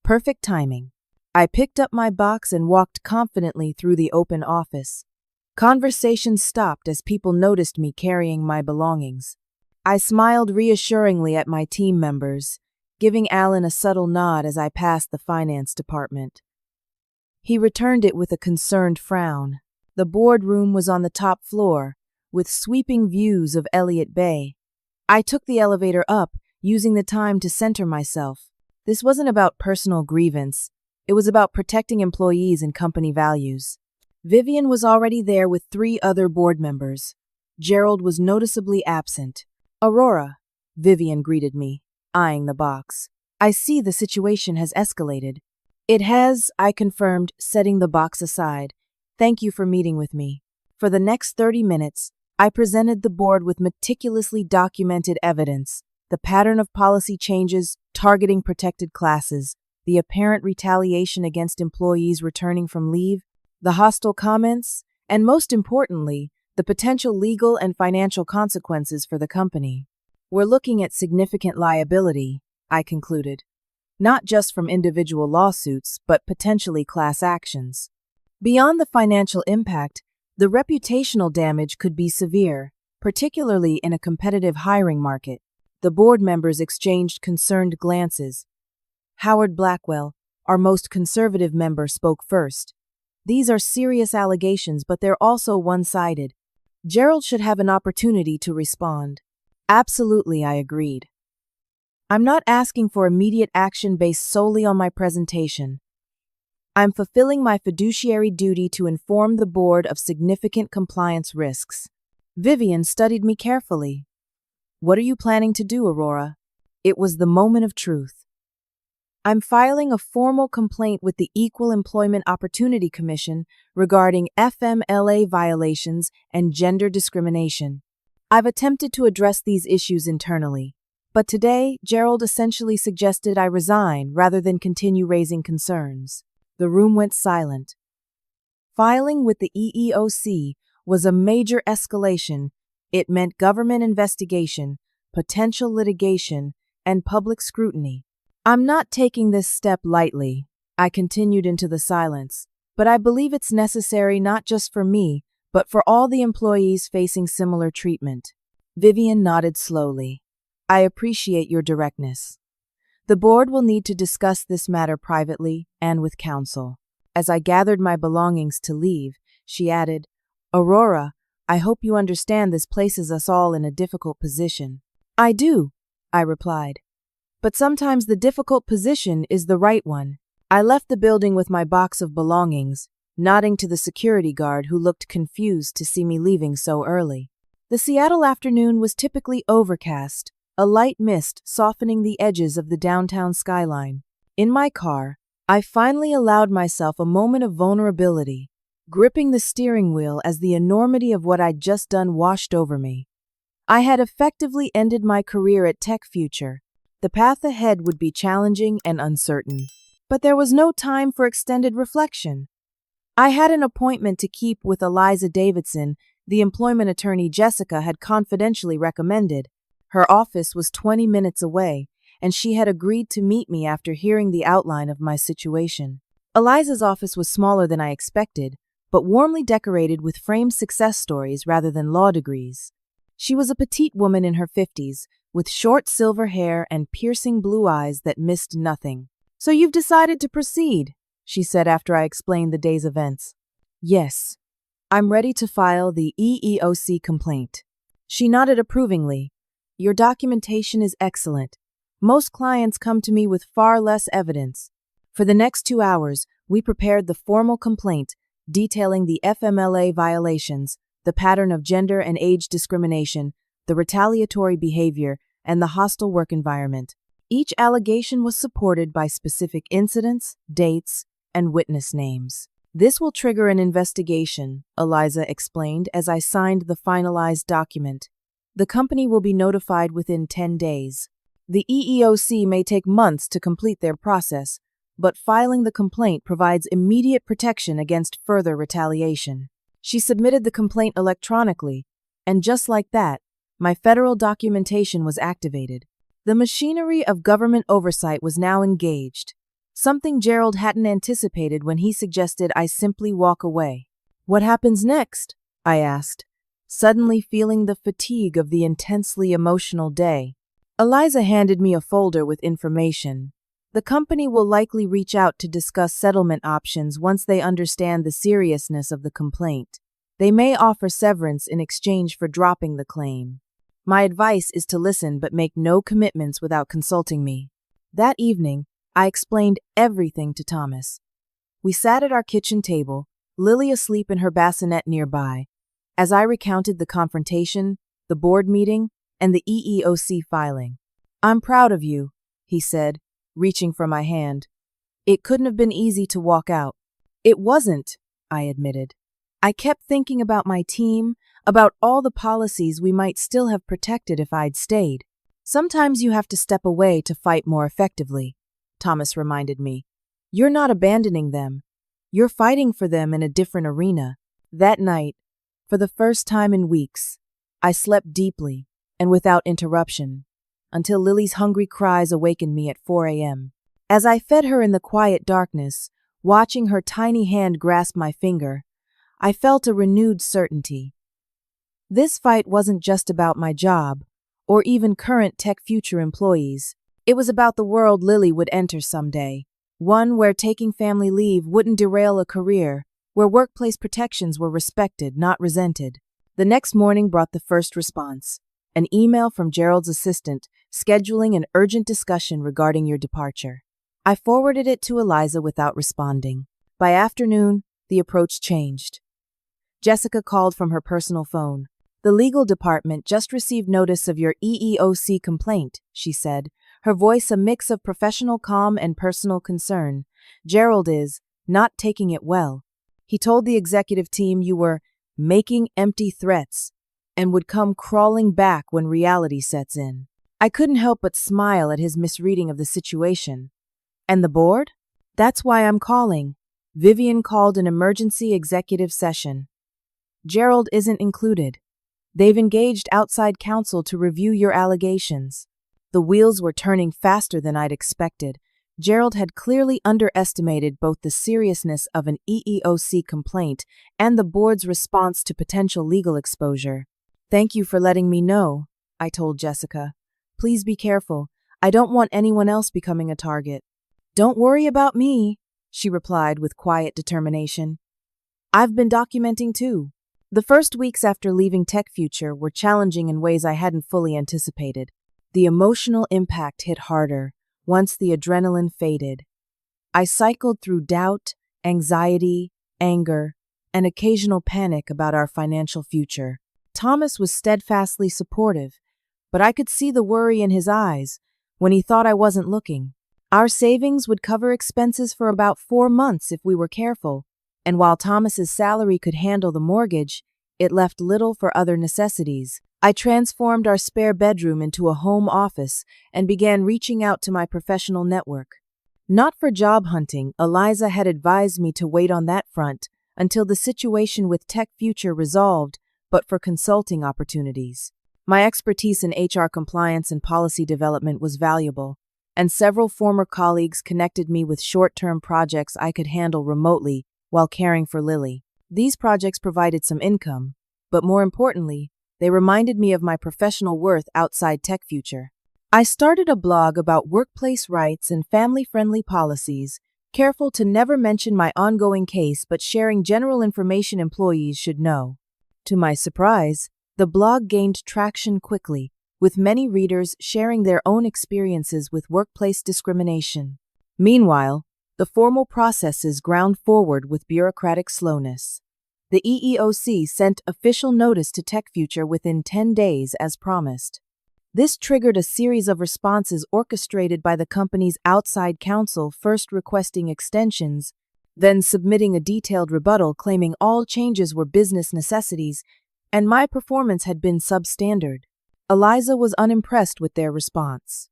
Perfect timing. I picked up my box and walked confidently through the open office. Conversation stopped as people noticed me carrying my belongings. I smiled reassuringly at my team members, giving Alan a subtle nod as I passed the finance department. He returned it with a concerned frown. The boardroom was on the top floor, with sweeping views of Elliott Bay. I took the elevator up, using the time to center myself. This wasn't about personal grievance. It was about protecting employees and company values. Vivian was already there with 3 other board members. Gerald was noticeably absent. Aurora, Vivian greeted me, eyeing the box. I see the situation has escalated. It has, I confirmed, setting the box aside. Thank you for meeting with me. For the next 30 minutes, I presented the board with meticulously documented evidence, the pattern of policy changes targeting protected classes, the apparent retaliation against employees returning from leave, the hostile comments, and most importantly, the potential legal and financial consequences for the company. We're looking at significant liability, I concluded, not just from individual lawsuits, but potentially class actions. Beyond the financial impact, the reputational damage could be severe, particularly in a competitive hiring market. The board members exchanged concerned glances. Howard Blackwell, our most conservative member, spoke first. These are serious allegations, but they're also one-sided. Gerald should have an opportunity to respond. Absolutely, I agreed. I'm not asking for immediate action based solely on my presentation. I'm fulfilling my fiduciary duty to inform the board of significant compliance risks. Vivian studied me carefully. What are you planning to do, Aurora? It was the moment of truth. I'm filing a formal complaint with the Equal Employment Opportunity Commission regarding FMLA violations and gender discrimination. I've attempted to address these issues internally, but today, Gerald essentially suggested I resign rather than continue raising concerns. The room went silent. Filing with the EEOC was a major escalation. It meant government investigation, potential litigation, and public scrutiny. I'm not taking this step lightly, I continued into the silence, but I believe it's necessary not just for me, but for all the employees facing similar treatment. Vivian nodded slowly. I appreciate your directness. The board will need to discuss this matter privately and with counsel. As I gathered my belongings to leave, she added, Aurora, I hope you understand this places us all in a difficult position. I do, I replied. But sometimes the difficult position is the right one. I left the building with my box of belongings, nodding to the security guard who looked confused to see me leaving so early. The Seattle afternoon was typically overcast, a light mist softening the edges of the downtown skyline. In my car, I finally allowed myself a moment of vulnerability, gripping the steering wheel as the enormity of what I'd just done washed over me. I had effectively ended my career at TechFuture. The path ahead would be challenging and uncertain. But there was no time for extended reflection. I had an appointment to keep with Eliza Davidson, the employment attorney Jessica had confidentially recommended. Her office was 20 minutes away, and she had agreed to meet me after hearing the outline of my situation. Eliza's office was smaller than I expected, but warmly decorated with framed success stories rather than law degrees. She was a petite woman in her 50s, with short silver hair and piercing blue eyes that missed nothing. "So you've decided to proceed," she said after I explained the day's events. "Yes. I'm ready to file the EEOC complaint." She nodded approvingly. "Your documentation is excellent. Most clients come to me with far less evidence." For the next 2 hours, we prepared the formal complaint, detailing the FMLA violations, the pattern of gender and age discrimination, the retaliatory behavior, and the hostile work environment. Each allegation was supported by specific incidents, dates, and witness names. "This will trigger an investigation," Eliza explained as I signed the finalized document. "The company will be notified within 10 days. The EEOC may take months to complete their process, but filing the complaint provides immediate protection against further retaliation." She submitted the complaint electronically, and just like that, my federal documentation was activated. The machinery of government oversight was now engaged, something Gerald hadn't anticipated when he suggested I simply walk away. "What happens next?" I asked, suddenly feeling the fatigue of the intensely emotional day. Eliza handed me a folder with information. "The company will likely reach out to discuss settlement options once they understand the seriousness of the complaint. They may offer severance in exchange for dropping the claim. My advice is to listen but make no commitments without consulting me." That evening, I explained everything to Thomas. We sat at our kitchen table, Lily asleep in her bassinet nearby, as I recounted the confrontation, the board meeting, and the EEOC filing. "I'm proud of you," he said, reaching for my hand. "It couldn't have been easy to walk out." "It wasn't," I admitted. "I kept thinking about my team, about all the policies we might still have protected if I'd stayed." "Sometimes you have to step away to fight more effectively," Thomas reminded me. "You're not abandoning them. You're fighting for them in a different arena." That night, for the first time in weeks, I slept deeply and without interruption, until Lily's hungry cries awakened me at 4 a.m. As I fed her in the quiet darkness, watching her tiny hand grasp my finger, I felt a renewed certainty. This fight wasn't just about my job, or even current Tech Future employees. It was about the world Lily would enter someday, one where taking family leave wouldn't derail a career, where workplace protections were respected, not resented. The next morning brought the first response, an email from Gerald's assistant scheduling an urgent discussion regarding your departure. I forwarded it to Eliza without responding. By afternoon, the approach changed. Jessica called from her personal phone. "The legal department just received notice of your EEOC complaint," she said, her voice a mix of professional calm and personal concern. "Gerald is not taking it well. He told the executive team you were making empty threats and would come crawling back when reality sets in." I couldn't help but smile at his misreading of the situation. "And the board?" "That's why I'm calling." Vivian called an emergency executive session. "Gerald isn't included. They've engaged outside counsel to review your allegations." The wheels were turning faster than I'd expected. Gerald had clearly underestimated both the seriousness of an EEOC complaint and the board's response to potential legal exposure. "Thank you for letting me know," I told Jessica. "Please be careful. I don't want anyone else becoming a target." "Don't worry about me," she replied with quiet determination. "I've been documenting too." The first weeks after leaving Tech Future were challenging in ways I hadn't fully anticipated. The emotional impact hit harder once the adrenaline faded. I cycled through doubt, anxiety, anger, and occasional panic about our financial future. Thomas was steadfastly supportive, but I could see the worry in his eyes when he thought I wasn't looking. Our savings would cover expenses for about 4 months if we were careful, and while Thomas's salary could handle the mortgage, it left little for other necessities. I transformed our spare bedroom into a home office and began reaching out to my professional network. Not for job hunting, Eliza had advised me to wait on that front until the situation with Tech Future resolved, but for consulting opportunities. My expertise in HR compliance and policy development was valuable, and several former colleagues connected me with short-term projects I could handle remotely while caring for Lily. These projects provided some income, but more importantly, they reminded me of my professional worth outside Tech Future. I started a blog about workplace rights and family-friendly policies, careful to never mention my ongoing case but sharing general information employees should know. To my surprise, the blog gained traction quickly, with many readers sharing their own experiences with workplace discrimination. Meanwhile, the formal processes ground forward with bureaucratic slowness. The EEOC sent official notice to Tech Future within 10 days as promised. This triggered a series of responses orchestrated by the company's outside counsel, first requesting extensions, then submitting a detailed rebuttal claiming all changes were business necessities and my performance had been substandard. Eliza was unimpressed with their response.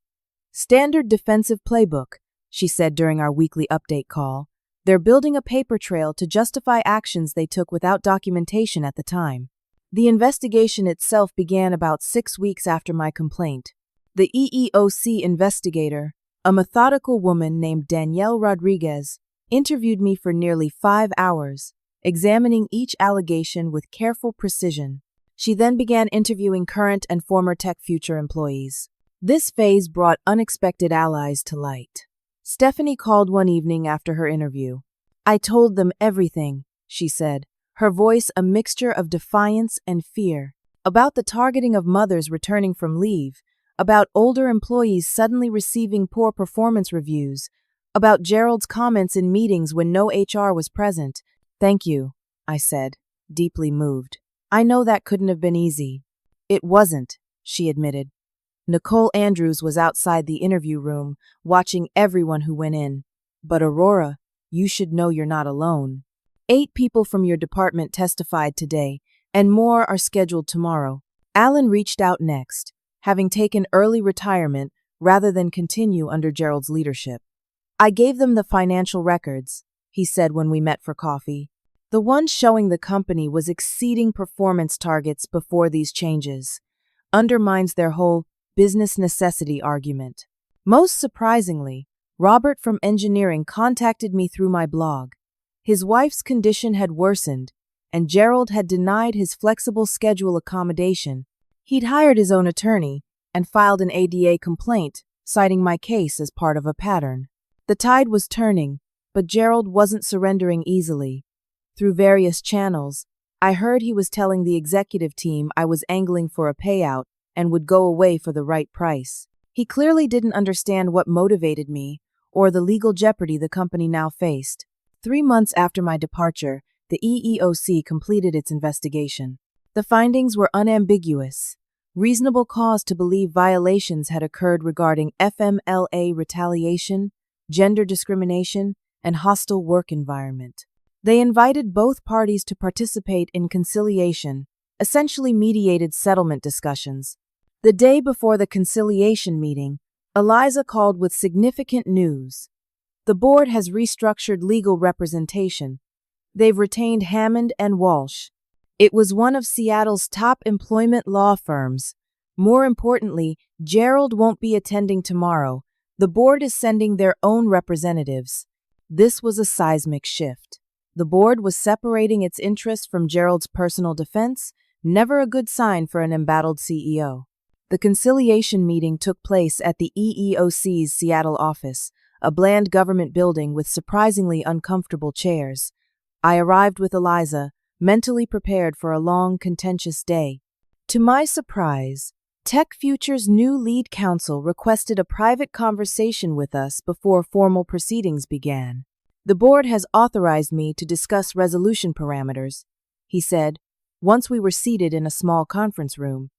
"Standard defensive playbook," she said during our weekly update call. "They're building a paper trail to justify actions they took without documentation at the time." The investigation itself began about 6 weeks after my complaint. The EEOC investigator, a methodical woman named Danielle Rodriguez, interviewed me for nearly 5 hours, examining each allegation with careful precision. She then began interviewing current and former Tech Future employees. This phase brought unexpected allies to light. Stephanie called one evening after her interview. "I told them everything," she said, her voice a mixture of defiance and fear. About the targeting of mothers returning from leave, about older employees suddenly receiving poor performance reviews, about Gerald's comments in meetings when no HR was present. "Thank you," I said, deeply moved. "I know that couldn't have been easy." "It wasn't," she admitted. Nicole Andrews was outside the interview room, watching everyone who went in. "But Aurora, you should know you're not alone. 8 people from your department testified today, and more are scheduled tomorrow." Alan reached out next, having taken early retirement rather than continue under Gerald's leadership. "I gave them the financial records," he said when we met for coffee. "The one showing the company was exceeding performance targets before these changes. Undermines their whole business necessity argument." Most surprisingly, Robert from engineering contacted me through my blog. His wife's condition had worsened, and Gerald had denied his flexible schedule accommodation. He'd hired his own attorney and filed an ADA complaint, citing my case as part of a pattern. The tide was turning, but Gerald wasn't surrendering easily. Through various channels, I heard he was telling the executive team I was angling for a payout and would go away for the right price. He clearly didn't understand what motivated me or the legal jeopardy the company now faced. 3 months after my departure, the EEOC completed its investigation. The findings were unambiguous. Reasonable cause to believe violations had occurred regarding FMLA retaliation, gender discrimination, and hostile work environment. They invited both parties to participate in conciliation, essentially mediated settlement discussions. The day before the conciliation meeting, Eliza called with significant news. The board has restructured legal representation. They've retained Hammond and Walsh. It was one of Seattle's top employment law firms. More importantly, Gerald won't be attending tomorrow. The board is sending their own representatives. This was a seismic shift. The board was separating its interests from Gerald's personal defense, never a good sign for an embattled CEO. The conciliation meeting took place at the EEOC's Seattle office, a bland government building with surprisingly uncomfortable chairs. I arrived with Eliza, mentally prepared for a long, contentious day. To my surprise, Tech Future's new lead counsel requested a private conversation with us before formal proceedings began. "The board has authorized me to discuss resolution parameters," he said, once we were seated in a small conference room.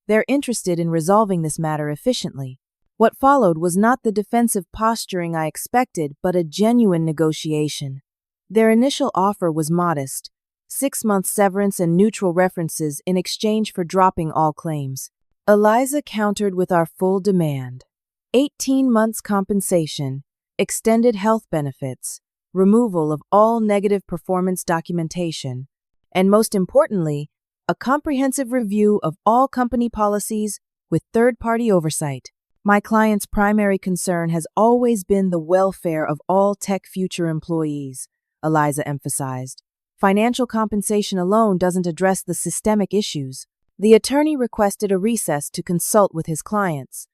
"They're interested in resolving this matter efficiently." What followed was not the defensive posturing I expected, but a genuine negotiation. Their initial offer was modest, 6-month severance and neutral references in exchange for dropping all claims. Eliza countered with our full demand. 18 months compensation, extended health benefits, removal of all negative performance documentation, and most importantly, a comprehensive review of all company policies with third-party oversight. My client's primary concern has always been the welfare of all TechFuture employees, Eliza emphasized. Financial compensation alone doesn't address the systemic issues. The attorney requested a recess to consult with his clients.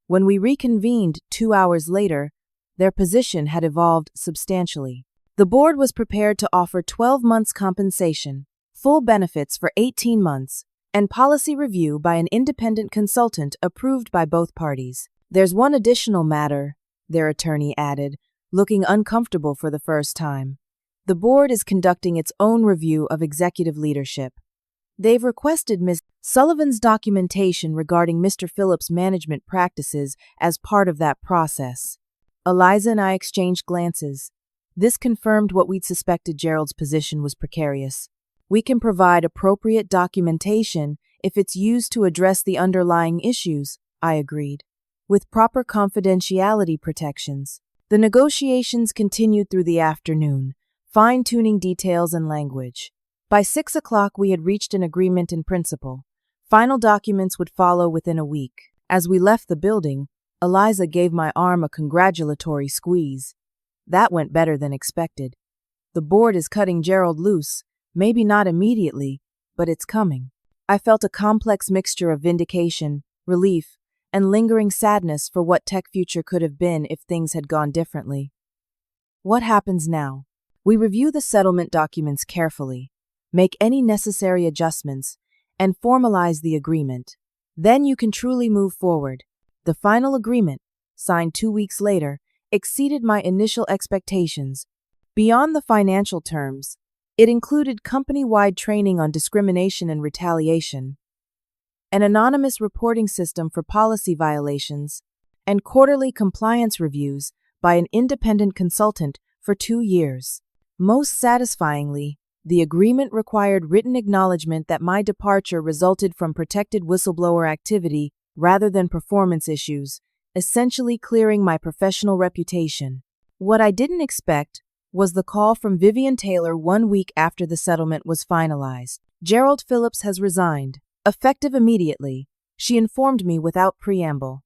When we reconvened 2 hours later, their position had evolved substantially. The board was prepared to offer 12 months compensation, full benefits for 18 months, and policy review by an independent consultant approved by both parties. There's one additional matter, their attorney added, looking uncomfortable for the first time. The board is conducting its own review of executive leadership. They've requested Ms. Sullivan's documentation regarding Mr. Phillips' management practices as part of that process. Eliza and I exchanged glances. This confirmed what we'd suspected. Gerald's position was precarious. We can provide appropriate documentation if it's used to address the underlying issues, I agreed, with proper confidentiality protections. The negotiations continued through the afternoon, fine-tuning details and language. By 6 o'clock, we had reached an agreement in principle. Final documents would follow within a week. As we left the building, Eliza gave my arm a congratulatory squeeze. That went better than expected. The board is cutting Gerald loose. Maybe not immediately, but it's coming. I felt a complex mixture of vindication, relief, and lingering sadness for what TechFuture could have been if things had gone differently. What happens now? We review the settlement documents carefully, make any necessary adjustments, and formalize the agreement. Then you can truly move forward. The final agreement, signed 2 weeks later, exceeded my initial expectations. Beyond the financial terms, it included company-wide training on discrimination and retaliation, an anonymous reporting system for policy violations, and quarterly compliance reviews by an independent consultant for 2 years. Most satisfyingly, the agreement required written acknowledgement that my departure resulted from protected whistleblower activity rather than performance issues, essentially clearing my professional reputation. What I didn't expect was the call from Vivian Taylor 1 week after the settlement was finalized. Gerald Phillips has resigned, effective immediately, she informed me without preamble.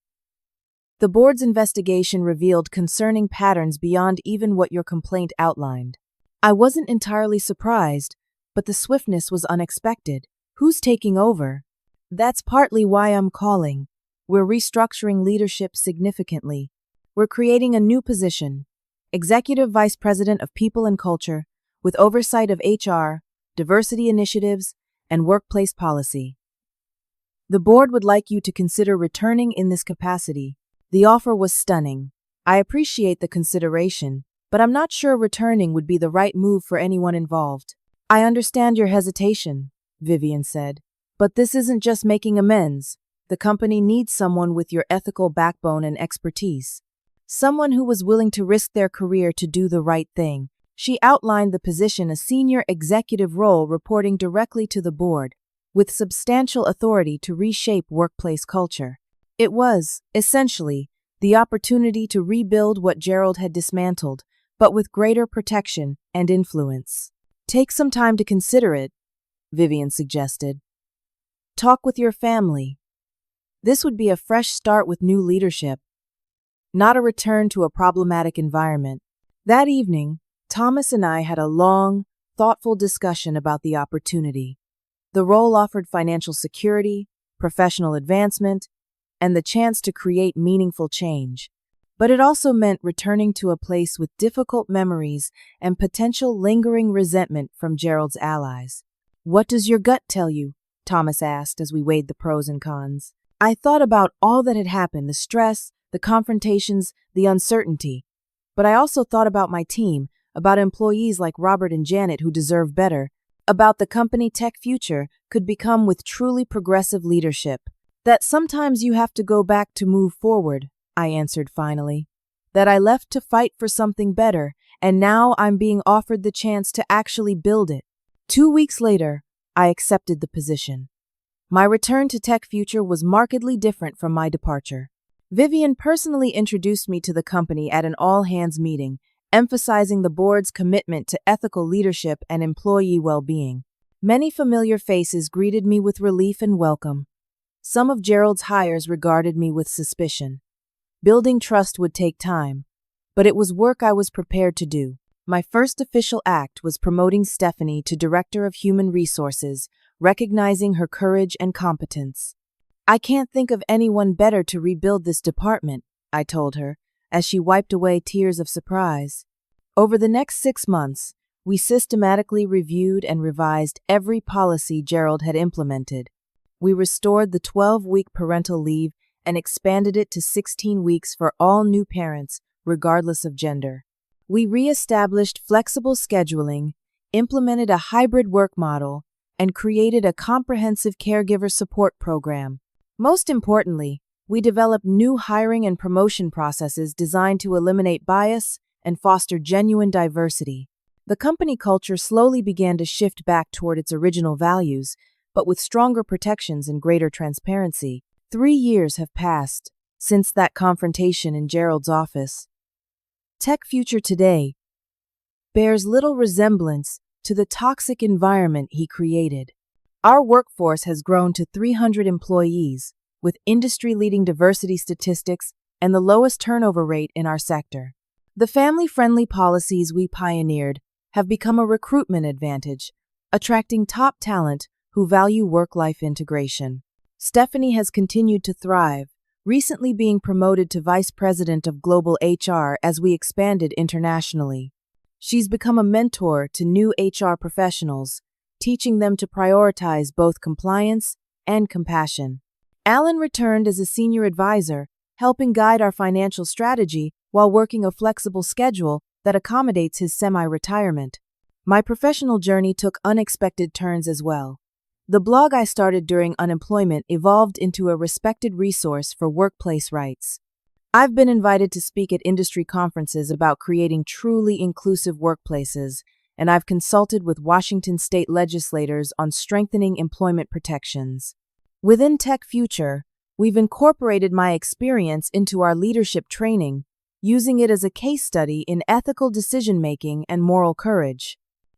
The board's investigation revealed concerning patterns beyond even what your complaint outlined. I wasn't entirely surprised, but the swiftness was unexpected. Who's taking over? That's partly why I'm calling. We're restructuring leadership significantly. We're creating a new position, Executive Vice President of People and Culture, with oversight of HR, diversity initiatives, and workplace policy. The board would like you to consider returning in this capacity. The offer was stunning. I appreciate the consideration, but I'm not sure returning would be the right move for anyone involved. I understand your hesitation, Vivian said, but this isn't just making amends. The company needs someone with your ethical backbone and expertise. Someone who was willing to risk their career to do the right thing. She outlined the position a senior executive role reporting directly to the board, with substantial authority to reshape workplace culture. It was, essentially, the opportunity to rebuild what Gerald had dismantled, but with greater protection and influence. Take some time to consider it, Vivian suggested. Talk with your family. This would be a fresh start with new leadership, not a return to a problematic environment. That evening, Thomas and I had a long, thoughtful discussion about the opportunity. The role offered financial security, professional advancement, and the chance to create meaningful change. But it also meant returning to a place with difficult memories and potential lingering resentment from Gerald's allies. What does your gut tell you? Thomas asked as we weighed the pros and cons. I thought about all that had happened, the stress, the confrontations, the uncertainty. But I also thought about my team, about employees like Robert and Janet who deserve better, about the company TechFuture could become with truly progressive leadership. That sometimes you have to go back to move forward, I answered finally. That I left to fight for something better, and now I'm being offered the chance to actually build it. 2 weeks later, I accepted the position. My return to TechFuture was markedly different from my departure. Vivian personally introduced me to the company at an all-hands meeting, emphasizing the board's commitment to ethical leadership and employee well-being. Many familiar faces greeted me with relief and welcome. Some of Gerald's hires regarded me with suspicion. Building trust would take time, but it was work I was prepared to do. My first official act was promoting Stephanie to Director of Human Resources, recognizing her courage and competence. "I can't think of anyone better to rebuild this department," I told her, as she wiped away tears of surprise. Over the next 6 months, we systematically reviewed and revised every policy Gerald had implemented. We restored the 12-week parental leave and expanded it to 16 weeks for all new parents, regardless of gender. We re-established flexible scheduling, implemented a hybrid work model, and created a comprehensive caregiver support program. Most importantly, we developed new hiring and promotion processes designed to eliminate bias and foster genuine diversity. The company culture slowly began to shift back toward its original values, but with stronger protections and greater transparency. 3 years have passed since that confrontation in Gerald's office. Tech Future today bears little resemblance to the toxic environment he created. Our workforce has grown to 300 employees, with industry-leading diversity statistics and the lowest turnover rate in our sector. The family-friendly policies we pioneered have become a recruitment advantage, attracting top talent who value work-life integration. Stephanie has continued to thrive, recently being promoted to Vice President of Global HR as we expanded internationally. She's become a mentor to new HR professionals, teaching them to prioritize both compliance and compassion. Alan returned as a senior advisor, helping guide our financial strategy while working a flexible schedule that accommodates his semi-retirement. My professional journey took unexpected turns as well. The blog I started during unemployment evolved into a respected resource for workplace rights. I've been invited to speak at industry conferences about creating truly inclusive workplaces, and I've consulted with Washington state legislators on strengthening employment protections. Within Tech Future, we've incorporated my experience into our leadership training, using it as a case study in ethical decision-making and moral courage.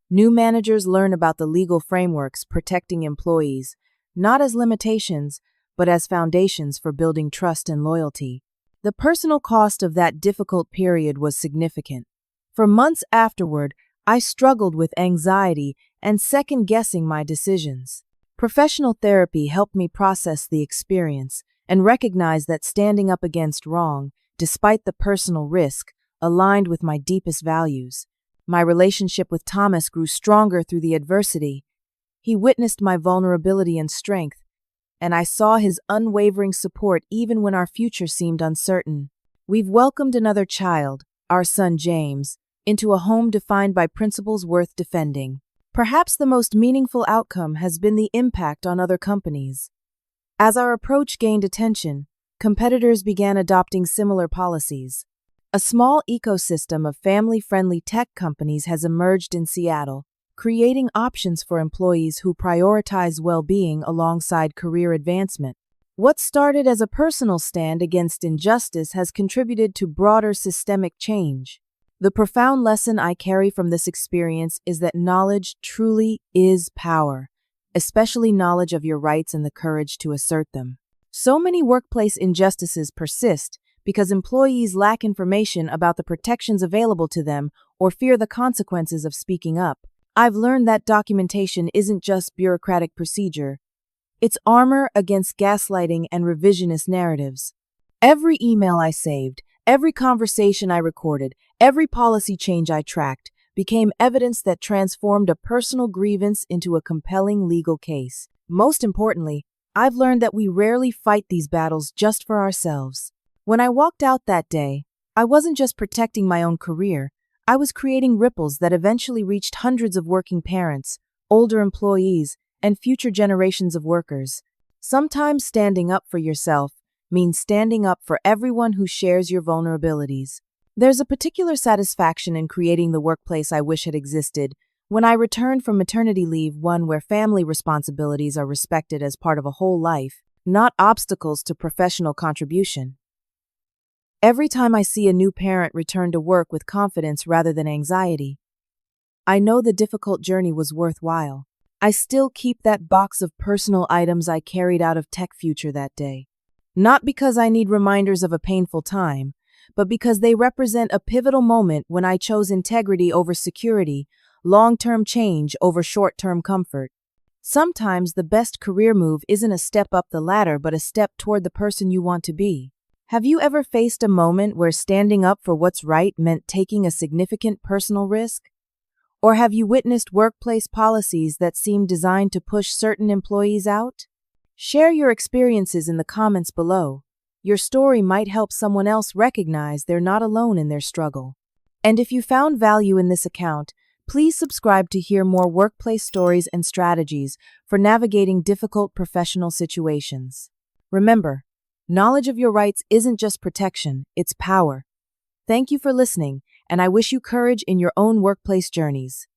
New managers learn about the legal frameworks protecting employees, not as limitations, but as foundations for building trust and loyalty. The personal cost of that difficult period was significant. For months afterward, I struggled with anxiety and second-guessing my decisions. Professional therapy helped me process the experience and recognize that standing up against wrong, despite the personal risk, aligned with my deepest values. My relationship with Thomas grew stronger through the adversity. He witnessed my vulnerability and strength, and I saw his unwavering support even when our future seemed uncertain. We've welcomed another child, our son James, into a home defined by principles worth defending. Perhaps the most meaningful outcome has been the impact on other companies. As our approach gained attention, competitors began adopting similar policies. A small ecosystem of family-friendly tech companies has emerged in Seattle, creating options for employees who prioritize well-being alongside career advancement. What started as a personal stand against injustice has contributed to broader systemic change. The profound lesson I carry from this experience is that knowledge truly is power, especially knowledge of your rights and the courage to assert them. So many workplace injustices persist because employees lack information about the protections available to them or fear the consequences of speaking up. I've learned that documentation isn't just bureaucratic procedure. It's armor against gaslighting and revisionist narratives. Every email I saved, every conversation I recorded, every policy change I tracked became evidence that transformed a personal grievance into a compelling legal case. Most importantly, I've learned that we rarely fight these battles just for ourselves. When I walked out that day, I wasn't just protecting my own career, I was creating ripples that eventually reached hundreds of working parents, older employees, and future generations of workers. Sometimes standing up for yourself means standing up for everyone who shares your vulnerabilities. There's a particular satisfaction in creating the workplace I wish had existed when I returned from maternity leave, one where family responsibilities are respected as part of a whole life, not obstacles to professional contribution. Every time I see a new parent return to work with confidence rather than anxiety, I know the difficult journey was worthwhile. I still keep that box of personal items I carried out of Tech Future that day. Not because I need reminders of a painful time, but because they represent a pivotal moment when I chose integrity over security, long-term change over short-term comfort. Sometimes the best career move isn't a step up the ladder, but a step toward the person you want to be. Have you ever faced a moment where standing up for what's right meant taking a significant personal risk? Or have you witnessed workplace policies that seem designed to push certain employees out? Share your experiences in the comments below. Your story might help someone else recognize they're not alone in their struggle. And if you found value in this account, please subscribe to hear more workplace stories and strategies for navigating difficult professional situations. Remember, knowledge of your rights isn't just protection, it's power. Thank you for listening, and I wish you courage in your own workplace journeys.